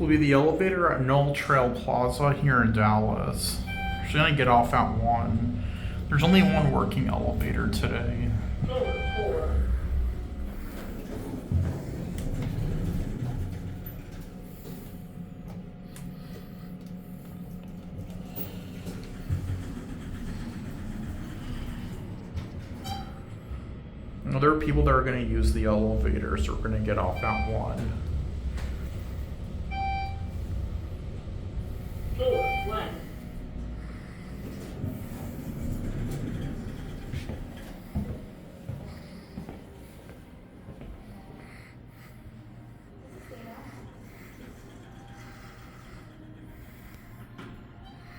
will be the elevator at Knoll Trail Plaza here in Dallas. She's gonna get off at 1. There's only one working elevator today. There are people that are going to use the elevator, so we're going to get off at 1.